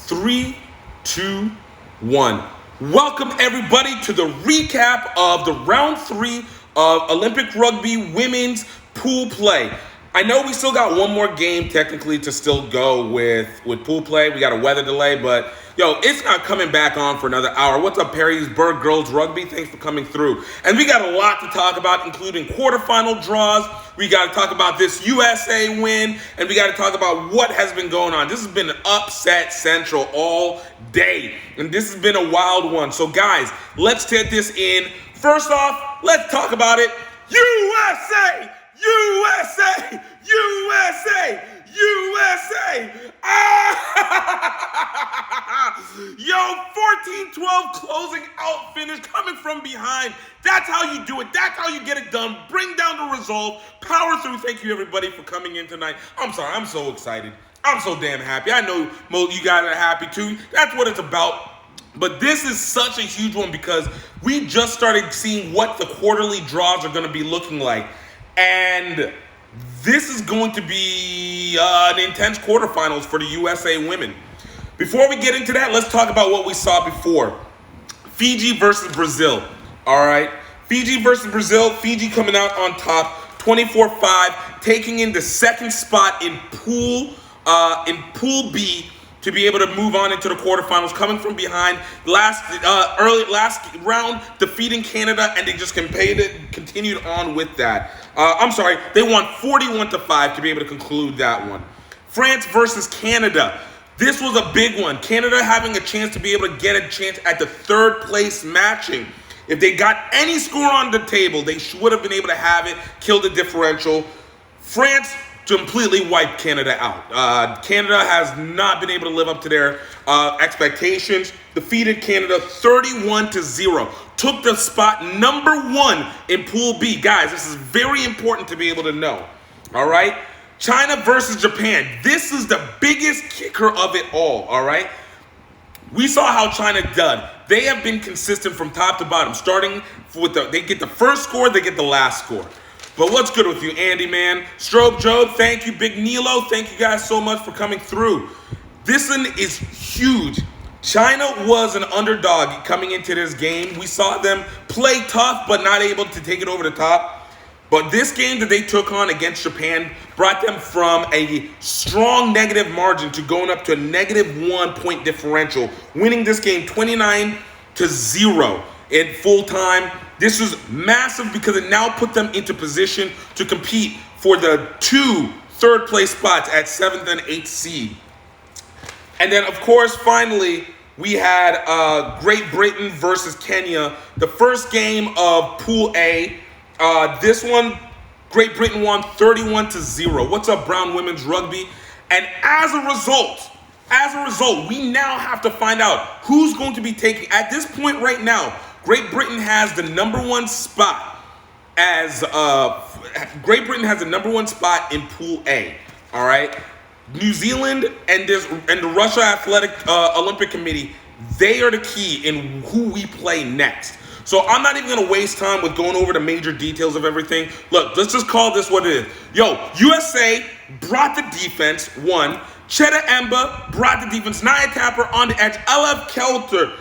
3, 2, 1. Welcome everybody to the recap of the round 3 of Olympic Rugby women's pool play. I know we still got one more game technically to still go with pool play. We got a weather delay, but it's not coming back on for another hour. What's up, Perrysburg Girls Rugby? Thanks for coming through. And we got a lot to talk about, including quarterfinal draws. We got to talk about this USA win, and we got to talk about what has been going on. This has been upset central all day, and this has been a wild one. So, guys, let's take this in. First off, let's talk about it. USA! USA! USA! USA! Yo, 14-12 closing out finish coming from behind. That's how you do it. That's how you get it done. Bring down the result. Power through. Thank you, everybody, for coming in tonight. I'm sorry. I'm so excited. I'm so damn happy. I know you guys are happy, too. That's what it's about. But this is such a huge one because we just started seeing what the quarterly draws are going to be looking like. And this is going to be an intense quarterfinals for the USA women. Before we get into that, let's talk about what we saw before. Fiji versus Brazil. All right. Fiji versus Brazil. Fiji coming out on top, 24-5, taking in the second spot in Pool B to be able to move on into the quarterfinals, coming from behind last round, defeating Canada, and they just continued on with that. They won 41-5 to be able to conclude that one. France versus Canada. This was a big one. Canada having a chance to be able to get a chance at the third place matching. If they got any score on the table, they would have been able to have it, kill the differential. France completely wiped Canada out. Canada has not been able to live up to their expectations. Defeated Canada 31-0. Took the spot number 1 in Pool B. Guys, this is very important to be able to know. All right? China versus Japan. This is the biggest kicker of it all right? We saw how China did. They have been consistent from top to bottom. Starting with they get the first score, they get the last score. But what's good with you, Andy, man? Strobe Joe, thank you. Big Nilo, thank you guys so much for coming through. This one is huge. China was an underdog coming into this game. We saw them play tough, but not able to take it over the top. But this game that they took on against Japan brought them from a strong negative margin to going up to a -1 point differential, winning this game 29-0 in full time. This was massive because it now put them into position to compete for the 2 third place spots at 7th and 8th seed. And then, of course, finally, we had Great Britain versus Kenya, the first game of Pool A. This one, Great Britain won 31-0. What's up, Brown Women's Rugby? And as a result, we now have to find out who's going to be taking, at this point right now, Great Britain has the number 1 spot Great Britain has the number 1 spot in Pool A. All right. New Zealand and the Russia Olympic Committee, they are the key in who we play next. So I'm not even going to waste time with going over the major details of everything. Look, let's just call this what it is. USA brought the defense, won. Cheta Emba brought the defense. Nia Tapper on the edge. LF Kelter.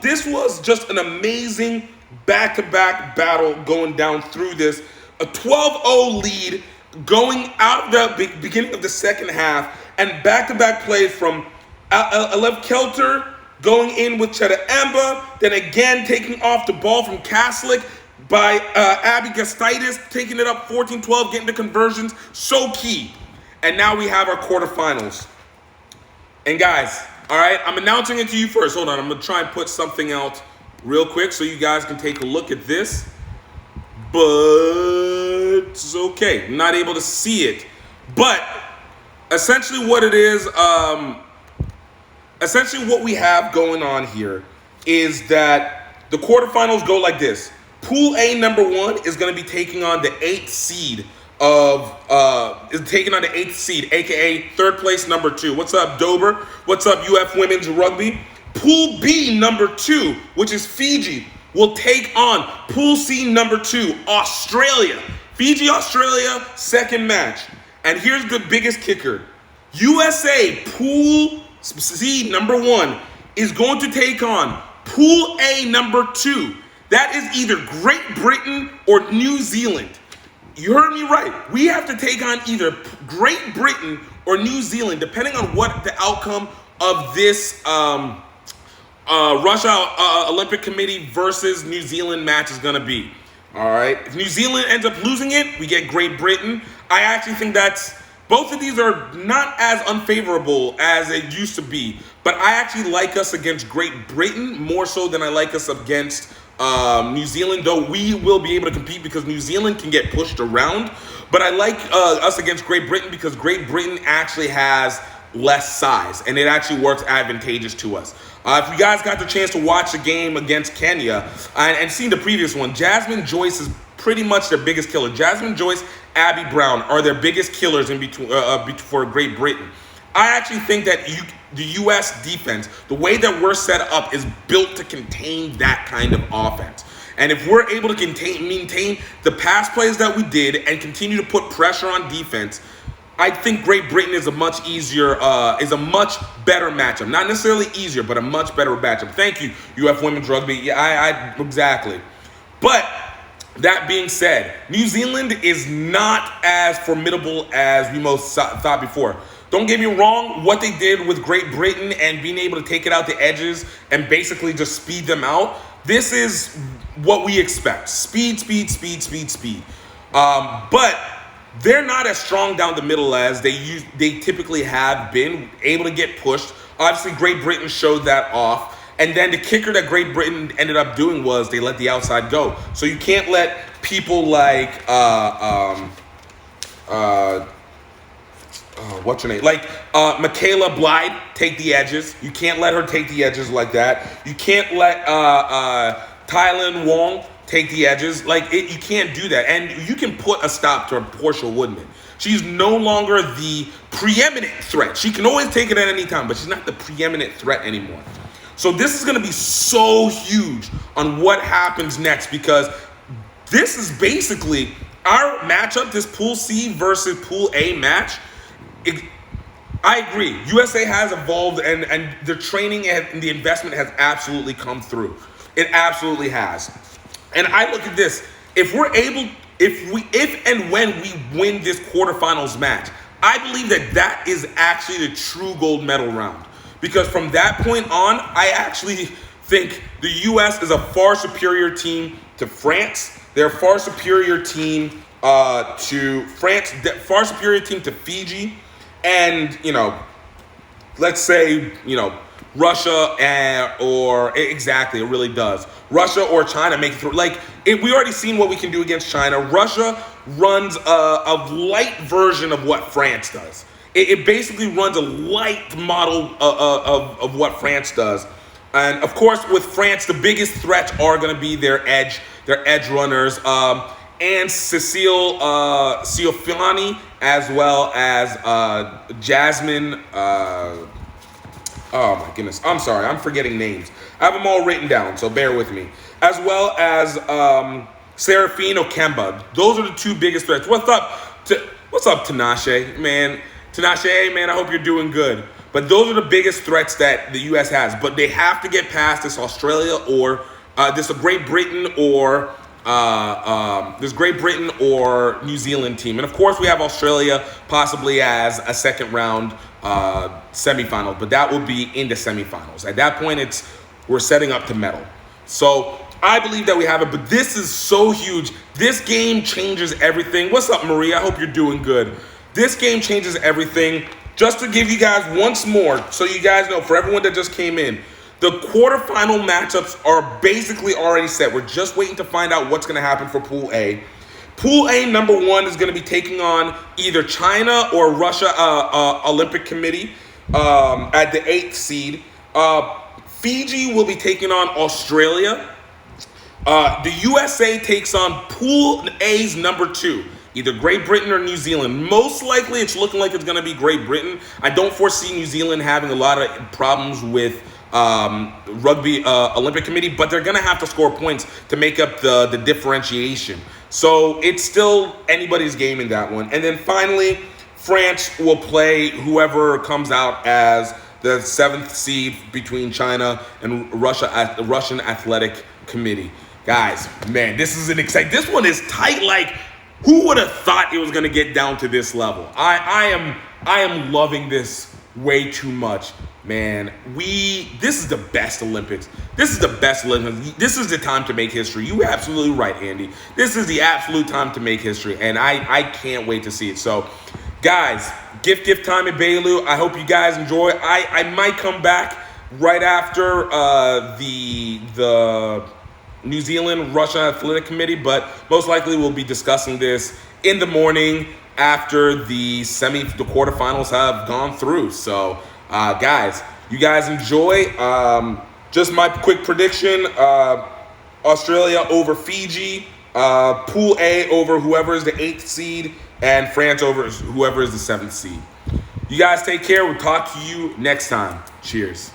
This was just an amazing back-to-back battle going down through this. A 12-0 lead going out of the beginning of the second half, and back-to-back plays from LF Kelter going in with Cheta Emba, then again taking off the ball from Kaslik by Abby Gastitis, taking it up 14-12, getting the conversions. So key. And now we have our quarterfinals. And guys, all right, I'm announcing it to you first. Hold on, I'm going to try and put something out real quick so you guys can take a look at this. But it's okay. I'm not able to see it. But essentially what it is, essentially what we have going on here is that the quarterfinals go like this. Pool A number 1 is going to be taking on the 8th seed aka third place number 2. What's up, Dober? What's up, UF Women's Rugby? Pool B number 2, which is Fiji, will take on Pool C number 2, Australia. Fiji, Australia, second match. And here's the biggest kicker. USA Pool seed number 1, is going to take on Pool A number 2. That is either Great Britain or New Zealand. You heard me right. We have to take on either Great Britain or New Zealand, depending on what the outcome of this Russia Olympic Committee versus New Zealand match is going to be. All right. If New Zealand ends up losing it, we get Great Britain. I actually think both of these are not as unfavorable as it used to be, but I actually like us against Great Britain more so than I like us against New Zealand, though we will be able to compete because New Zealand can get pushed around. But I like us against Great Britain because Great Britain actually has less size, and it actually works advantageous to us. If you guys got the chance to watch the game against Kenya and seen the previous one, Jasmine Joyce is pretty much their biggest killer. Jasmine Joyce, Abby Brown are their biggest killers in between for Great Britain. I actually think that the U.S. defense, the way that we're set up, is built to contain that kind of offense. And if we're able to maintain the pass plays that we did and continue to put pressure on defense, I think Great Britain is a much better matchup. Not necessarily easier, but a much better matchup. Thank you, UF Women's Rugby. Yeah, exactly. But that being said, New Zealand is not as formidable as we most thought before. Don't get me wrong, what they did with Great Britain and being able to take it out the edges and basically just speed them out, this is what we expect. Speed. But they're not as strong down the middle as they typically have been, able to get pushed. Obviously, Great Britain showed that off. And then the kicker that Great Britain ended up doing was they let the outside go. So you can't let people like, what's her name? Like Michaela Blythe take the edges. You can't let her take the edges like that. You can't let Thailand Wong take the edges. You can't do that. And you can put a stop to Portia Woodman. She's no longer the preeminent threat. She can always take it at any time, but she's not the preeminent threat anymore. So this is going to be so huge on what happens next, because this is basically our matchup, this Pool C versus Pool A match. I agree. USA has evolved, and the training and the investment has absolutely come through. It absolutely has. And I look at this. If and when we win this quarterfinals match, I believe that is actually the true gold medal round. Because from that point on, I actually think the U.S. is a far superior team to France. They're a far superior team to France, far superior team to Fiji. And, let's say, Russia exactly, it really does. Russia or China make it through. We already seen what we can do against China. Russia runs a light version of what France does. It basically runs a light model of what France does. And of course, with France, the biggest threats are going to be their edge runners, and Cecile Ciofani, as well as Jasmine. Oh my goodness, I'm sorry, I'm forgetting names. I have them all written down, so bear with me. As well as Seraphine Okemba. Those are the two biggest threats. What's up, Tinashe, man? Tinashe, man, I hope you're doing good. But those are the biggest threats that the U.S. has. But they have to get past this Australia or this Great Britain or New Zealand team. And of course, we have Australia possibly as a second round semifinal, but that will be in the semifinals. At that point, we're setting up to medal. So I believe that we have it, but this is so huge. This game changes everything. What's up, Maria? I hope you're doing good. This game changes everything. Just to give you guys once more, so you guys know, for everyone that just came in, the quarterfinal matchups are basically already set. We're just waiting to find out what's going to happen for Pool A. Pool A number 1 is going to be taking on either China or Russia Olympic Committee at the 8th seed. Fiji will be taking on Australia. The USA takes on Pool A's number 2. Either Great Britain or New Zealand. Most likely, it's looking like it's going to be Great Britain. I don't foresee New Zealand having a lot of problems with Rugby Olympic Committee, but they're going to have to score points to make up the differentiation. So it's still anybody's game in that one. And then finally, France will play whoever comes out as the 7th seed between China and Russia at the Russian Athletic Committee. Guys, man, this is an exciting. This one is tight. Like, who would have thought it was going to get down to this level? I am loving this way too much, man. This is the best Olympics. This is the best Olympics. This is the time to make history. You are absolutely right, Andy. This is the absolute time to make history, and I can't wait to see it. So, guys, gift time at Beirut. I hope you guys enjoy. I might come back right after the New Zealand Russia Athletic Committee, but most likely we'll be discussing this in the morning after the quarterfinals have gone through. So, guys, you guys enjoy. Just my quick prediction: Australia over Fiji, Pool A over whoever is the 8th seed, and France over whoever is the 7th seed. You guys take care. We'll talk to you next time. Cheers.